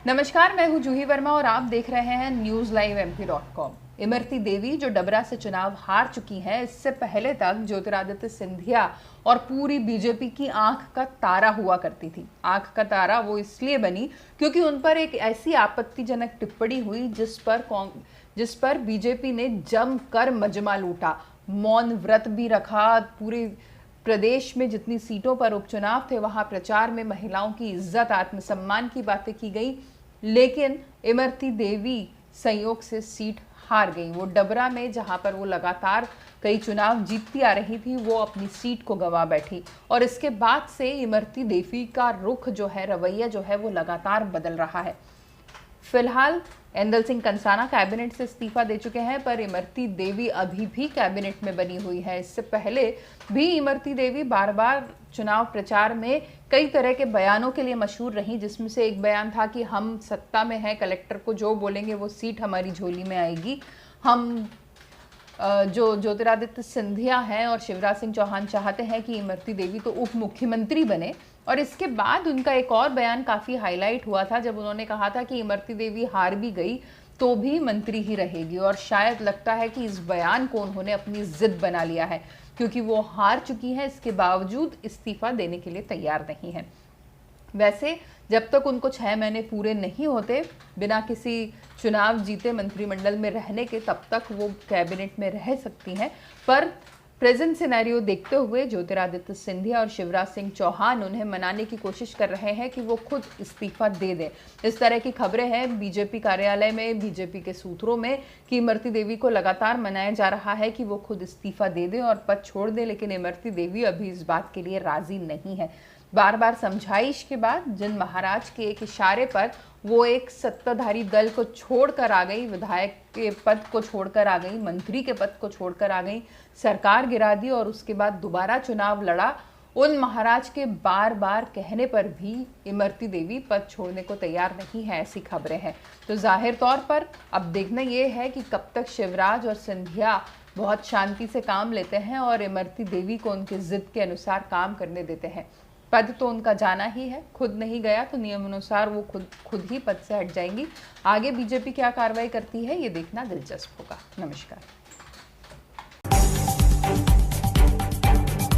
नमस्कार, मैं हूं जूही वर्मा और आप देख रहे हैं news live MP.com। Imarti Devi जो डबरा से चुनाव हार चुकी हैं, इससे पहले तक ज्योतिरादित्य सिंधिया और पूरी बीजेपी की आंख का तारा हुआ करती थी। आंख का तारा वो इसलिए बनी क्योंकि उन पर एक ऐसी आपत्तिजनक टिप्पणी हुई जिस पर बीजेपी ने जमकर मजमा लूटा, मौन व्रत भी रखा। पूरे प्रदेश में जितनी सीटों पर उपचुनाव थे वहां प्रचार में महिलाओं की इज्जत, आत्मसम्मान की बातें की गई, लेकिन इमरती देवी संयोग से सीट हार गई। वो डबरा में जहां पर वो लगातार कई चुनाव जीतती आ रही थी, वो अपनी सीट को गंवा बैठी और इसके बाद से इमरती देवी का रुख जो है, रवैया जो है, वो लगातार बदल रहा है। फिलहाल ऐंदल सिंह कंसाना कैबिनेट से इस्तीफा दे चुके हैं, पर इमरती देवी अभी भी कैबिनेट में बनी हुई है। इससे पहले भी इमरती देवी बार बार चुनाव प्रचार में कई तरह के बयानों के लिए मशहूर रही, जिसमें से एक बयान था कि हम सत्ता में हैं, कलेक्टर को जो बोलेंगे वो सीट हमारी झोली में आएगी। हम जो ज्योतिरादित्य सिंधिया हैं और शिवराज सिंह चौहान चाहते हैं कि इमरती देवी तो उप मुख्यमंत्री बने। और इसके बाद उनका एक और बयान काफ़ी हाईलाइट हुआ था, जब उन्होंने कहा था कि इमरती देवी हार भी गई तो भी मंत्री ही रहेगी। और शायद लगता है कि इस बयान को उन्होंने अपनी जिद बना लिया है, क्योंकि वो हार चुकी हैं, इसके बावजूद इस्तीफा देने के लिए तैयार नहीं है। वैसे जब तक उनको 6 महीने पूरे नहीं होते बिना किसी चुनाव जीते मंत्रिमंडल में रहने के, तब तक वो कैबिनेट में रह सकती हैं। पर प्रेजेंट सिनेरियो देखते हुए ज्योतिरादित्य सिंधिया और शिवराज सिंह चौहान उन्हें मनाने की कोशिश कर रहे हैं कि वो खुद इस्तीफा दे दें। इस तरह की खबरें हैं बीजेपी कार्यालय में, बीजेपी के सूत्रों में, कि इमरती देवी को लगातार मनाया जा रहा है कि वो खुद इस्तीफा दे दें और पद छोड़ दें, लेकिन इमरती देवी अभी इस बात के लिए राजी नहीं है। बार बार समझाइश के बाद जिन महाराज के एक इशारे पर वो एक सत्ताधारी दल को छोड़कर आ गई, विधायक के पद को छोड़कर आ गई, मंत्री के पद को छोड़कर आ गई, सरकार गिरा दी और उसके बाद दोबारा चुनाव लड़ा, उन महाराज के बार बार कहने पर भी इमरती देवी पद छोड़ने को तैयार नहीं है, ऐसी खबरें हैं। तो जाहिर तौर पर अब देखना ये है कि कब तक शिवराज और सिंधिया बहुत शांति से काम लेते हैं और इमरती देवी को उनके जिद के अनुसार काम करने देते हैं। पद तो उनका जाना ही है, खुद नहीं गया तो नियम अनुसार वो खुद ही पद से हट जाएंगी। आगे बीजेपी क्या कार्रवाई करती है, ये देखना दिलचस्प होगा। नमस्कार।